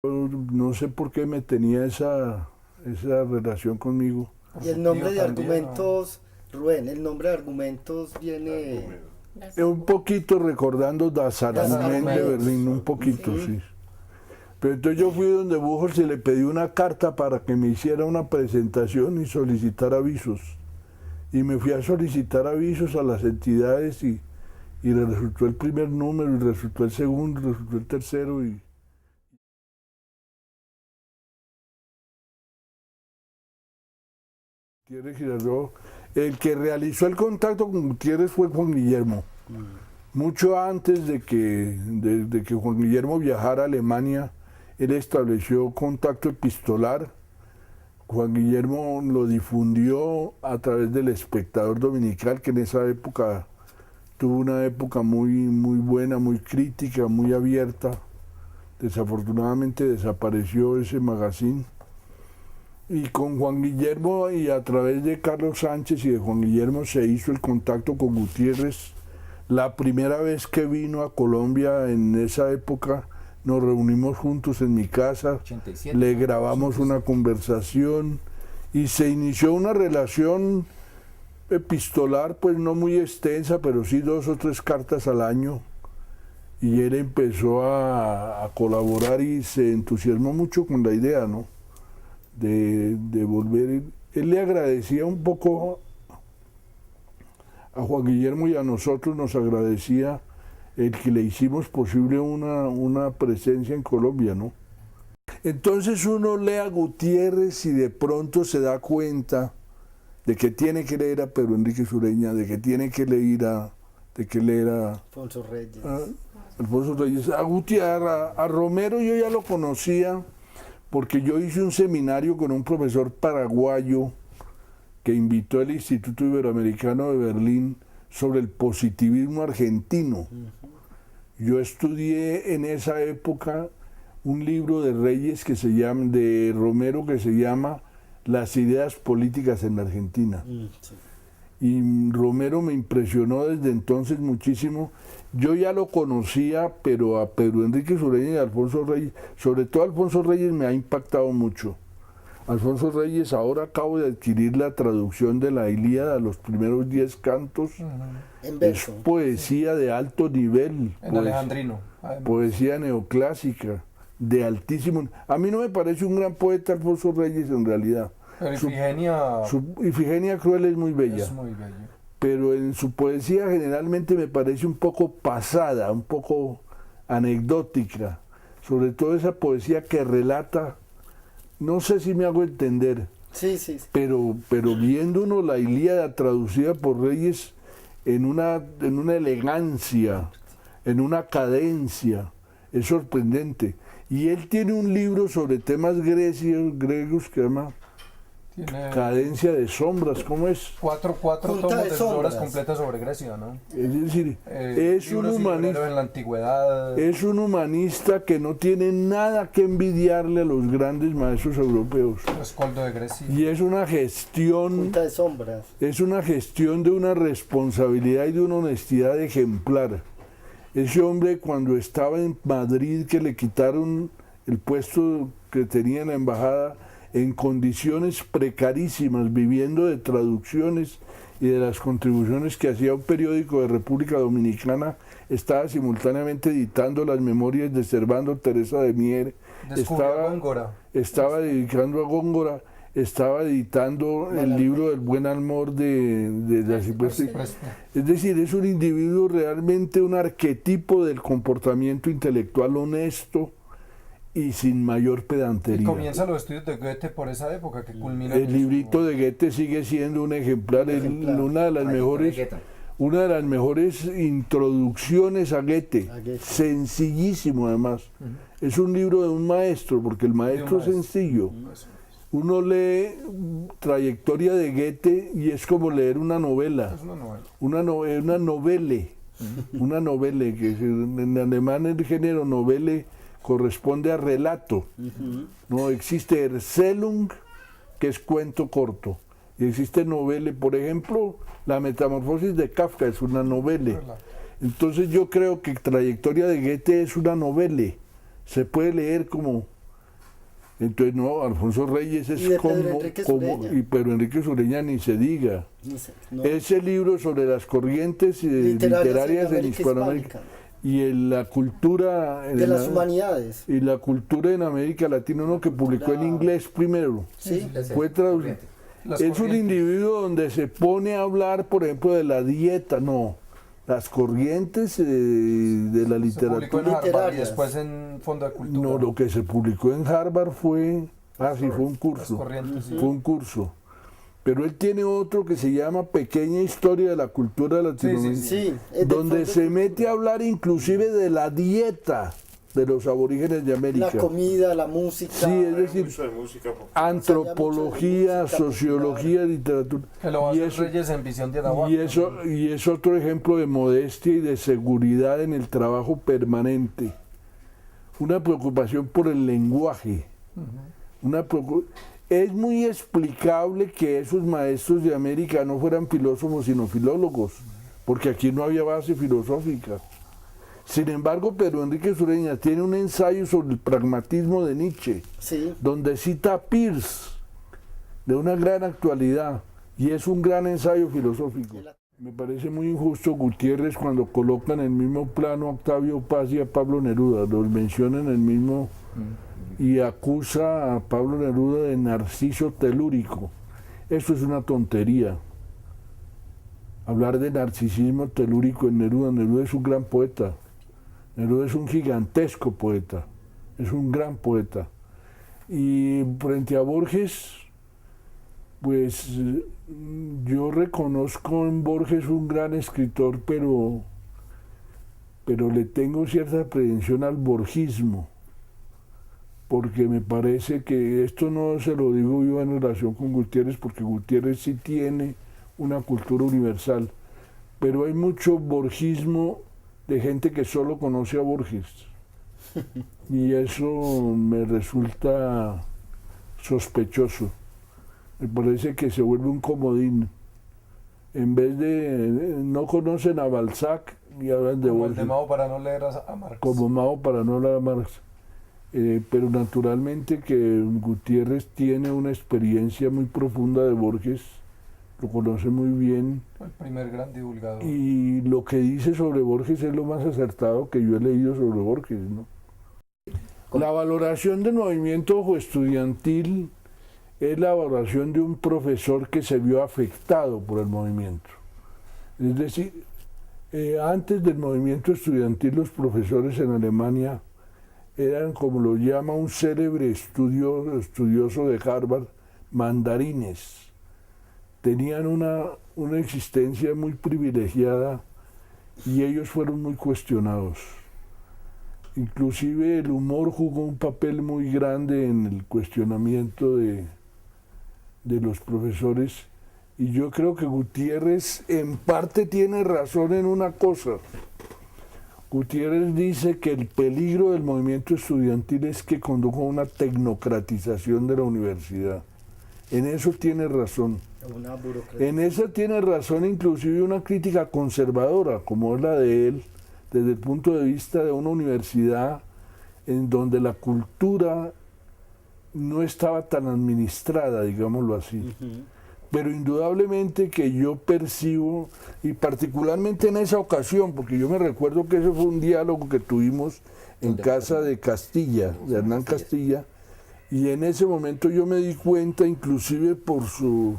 No sé por qué me tenía esa relación conmigo. Y el nombre de argumentos, Rubén, el nombre de argumentos viene... Un poquito recordando Dazaramén de Berlín, un poquito, sí. Pero entonces yo fui donde Buchholz y le pedí una carta para que me hiciera una presentación y solicitar avisos. Y me fui a solicitar avisos a las entidades y le resultó el primer número, y resultó el segundo, y resultó el tercero. Y Gutiérrez Girardot, el que realizó el contacto con Gutiérrez fue Juan Guillermo. Mucho antes de que Juan Guillermo viajara a Alemania, él estableció contacto epistolar. Juan Guillermo lo difundió a través del Espectador Dominical, que en esa época tuvo una época muy buena, muy crítica, muy abierta. Desafortunadamente desapareció ese magazine. Y con Juan Guillermo y a través de Carlos Sánchez y de Juan Guillermo se hizo el contacto con Gutiérrez. La primera vez que vino a Colombia en esa época nos reunimos juntos en mi casa, 87, le grabamos una conversación y se inició una relación epistolar, pues no muy extensa, pero sí 2 o 3 cartas al año. Y él empezó a colaborar y se entusiasmó mucho con la idea, ¿no? De volver. Él le agradecía un poco a Juan Guillermo y a nosotros, nos agradecía el que le hicimos posible una presencia en Colombia, ¿no? Entonces uno lee a Gutiérrez y de pronto se da cuenta de que tiene que leer a Pedro Enrique Sureña, de que tiene que leer a Alfonso Reyes. Alfonso Reyes. A Gutiérrez, a Romero yo ya lo conocía porque yo hice un seminario con un profesor paraguayo que invitó el Instituto Iberoamericano de Berlín sobre el positivismo argentino. Yo estudié en esa época un libro de Reyes de Romero que se llama Las ideas políticas en la Argentina. Y Romero me impresionó desde entonces muchísimo. Yo ya lo conocía, pero a Pedro Enrique Sureña y a Alfonso Reyes, sobre todo Alfonso Reyes, me ha impactado mucho. Alfonso Reyes, ahora acabo de adquirir la traducción de la Ilíada, los primeros 10 cantos. Es poesía de alto nivel. En alejandrino. Poesía neoclásica, de altísimo. A mí no me parece un gran poeta Alfonso Reyes en realidad. Pero Ifigenia... Ifigenia Cruel es muy bella. Es muy bella. Pero en su poesía generalmente me parece un poco pasada, un poco anecdótica. Sobre todo esa poesía que relata, no sé si me hago entender, sí. pero viendo uno la Ilíada traducida por Reyes en una elegancia, en una cadencia, es sorprendente. Y él tiene un libro sobre temas griegos que se llama Cadencia de sombras, ¿cómo es? 4 tomos de obras completas sobre Grecia, ¿no? Es decir, es un humanista en la antigüedad. Es un humanista que no tiene nada que envidiarle a los grandes maestros europeos. Escoldo de Grecia. Y es una gestión. Punta de sombras. Es una gestión de una responsabilidad y de una honestidad ejemplar. Ese hombre, cuando estaba en Madrid, que le quitaron el puesto que tenía en la embajada, en condiciones precarísimas, viviendo de traducciones y de las contribuciones que hacía un periódico de República Dominicana, estaba simultáneamente editando las memorias de Servando Teresa de Mier, estaba dedicando a Góngora, estaba editando el libro del Buen Amor de la Cipreste. Es decir, es un individuo realmente un arquetipo del comportamiento intelectual honesto y sin mayor pedantería. Y comienza los estudios de Goethe por esa época que culmina. El librito de Goethe sigue siendo un ejemplar. Una de las mejores introducciones a Goethe. Sencillísimo además. Es un libro de un maestro, porque el maestro es sencillo. Uno lee Trayectoria de Goethe y es como leer una novela. Es una novela. Una novelle. Una novelle, que en alemán el género novelle corresponde a relato. No existe Erzählung, que es cuento corto, y existe novelle. Por ejemplo, La Metamorfosis de Kafka es una novelle. Entonces yo creo que Trayectoria de Goethe es una novelle. Se puede leer como Entonces, no, Alfonso Reyes es y Pedro Enrique Sureña ni se diga. No. Ese libro sobre las corrientes literarias en Hispanoamérica y en la cultura de las humanidades y la cultura en América Latina, uno que publicó en inglés primero, fue traducido. Es un individuo donde se pone a hablar, por ejemplo, de la dieta, las corrientes de la literatura. Se publicó en Harvard y después en Fondo de Cultura. No, lo que se publicó en Harvard fue un curso. Fue un curso. Pero él tiene otro que se llama Pequeña Historia de la Cultura Latinoamericana, donde se mete a hablar inclusive de la dieta de los aborígenes de América. La comida, la música. Sí, es decir, antropología, sociología, literatura. Que lo va a hacer Reyes en Visión de Anahuac. Y es otro ejemplo de modestia y de seguridad en el trabajo permanente. Una preocupación por el lenguaje. Es muy explicable que esos maestros de América no fueran filósofos sino filólogos, porque aquí no había base filosófica. Sin embargo, Pedro Enrique Sureña tiene un ensayo sobre el pragmatismo de Nietzsche, donde cita a Peirce, de una gran actualidad, y es un gran ensayo filosófico. Me parece muy injusto Gutiérrez cuando colocan en el mismo plano a Octavio Paz y a Pablo Neruda, los menciona en el mismo y acusa a Pablo Neruda de narciso telúrico. Eso es una tontería. Hablar de narcisismo telúrico en Neruda. Neruda es un gran poeta. Neruda es un gigantesco poeta, es un gran poeta. Y frente a Borges, pues yo reconozco en Borges un gran escritor, pero le tengo cierta aprehensión al borgismo, porque me parece que esto no se lo digo yo en relación con Gutiérrez, porque Gutiérrez sí tiene una cultura universal, pero hay mucho borgismo de gente que solo conoce a Borges. Y eso me resulta sospechoso. Me parece que se vuelve un comodín. En vez de... no conocen a Balzac y hablan de Borges. Como el de Mao para no leer a Marx. Como Mao para no leer a Marx. Pero naturalmente que Gutiérrez tiene una experiencia muy profunda de Borges, lo conoce muy bien. El primer gran divulgador. Y lo que dice sobre Borges es lo más acertado que yo he leído sobre Borges, ¿no? La valoración del movimiento estudiantil es la valoración de un profesor que se vio afectado por el movimiento. Es decir, antes del movimiento estudiantil los profesores en Alemania eran, como lo llama un célebre estudioso de Harvard, mandarines. Tenían una existencia muy privilegiada y ellos fueron muy cuestionados. Inclusive el humor jugó un papel muy grande en el cuestionamiento de los profesores, y yo creo que Gutiérrez en parte tiene razón en una cosa. Gutiérrez dice que el peligro del movimiento estudiantil es que condujo a una tecnocratización de la universidad. En eso tiene razón. En eso tiene razón inclusive una crítica conservadora, como es la de él, desde el punto de vista de una universidad en donde la cultura no estaba tan administrada, digámoslo así. Pero indudablemente que yo percibo, y particularmente en esa ocasión, porque yo me recuerdo que ese fue un diálogo que tuvimos en casa de Castilla, de Hernán Castilla, y en ese momento yo me di cuenta, inclusive por su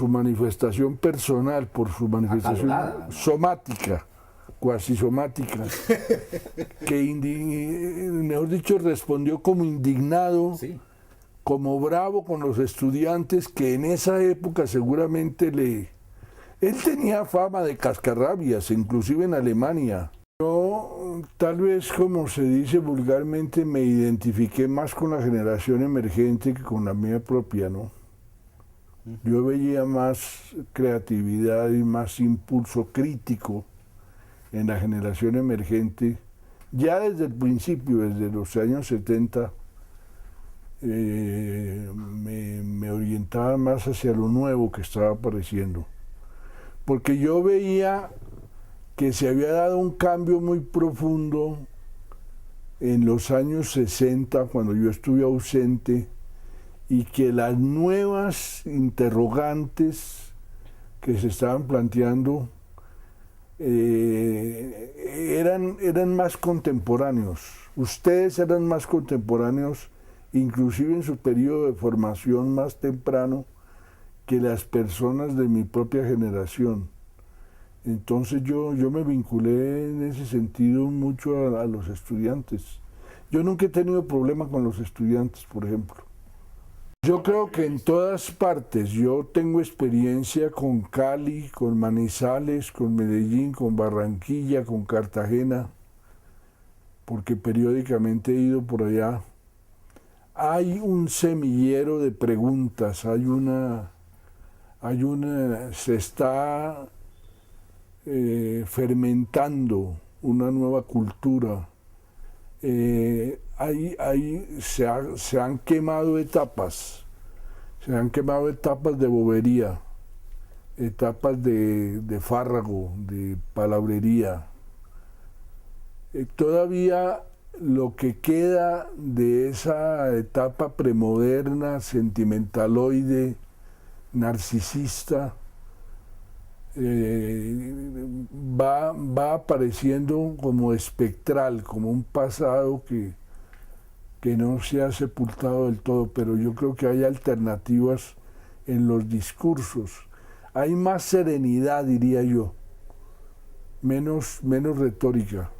manifestación personal, por su manifestación somática, cuasi somática, que mejor dicho respondió como indignado, como bravo con los estudiantes, que en esa época seguramente él tenía fama de cascarrabias, inclusive en Alemania. Yo, tal vez como se dice vulgarmente, me identifiqué más con la generación emergente que con la mía propia, ¿no? Yo veía más creatividad y más impulso crítico en la generación emergente. Ya desde el principio, desde los años 70, me orientaba más hacia lo nuevo que estaba apareciendo. Porque yo veía que se había dado un cambio muy profundo en los años 60, cuando yo estuve ausente, y que las nuevas interrogantes que se estaban planteando eran más contemporáneos. Ustedes eran más contemporáneos, inclusive en su periodo de formación más temprano, que las personas de mi propia generación. Entonces yo me vinculé en ese sentido mucho a los estudiantes. Yo nunca he tenido problema con los estudiantes, por ejemplo. Yo creo que en todas partes, yo tengo experiencia con Cali, con Manizales, con Medellín, con Barranquilla, con Cartagena, porque periódicamente he ido por allá. Hay un semillero de preguntas, se está fermentando una nueva cultura. Se han quemado etapas de bobería, etapas de fárrago, de palabrería. Todavía lo que queda de esa etapa premoderna, sentimentaloide, narcisista, va apareciendo como espectral, como un pasado que no se ha sepultado del todo, pero yo creo que hay alternativas en los discursos. Hay más serenidad, diría yo, menos retórica.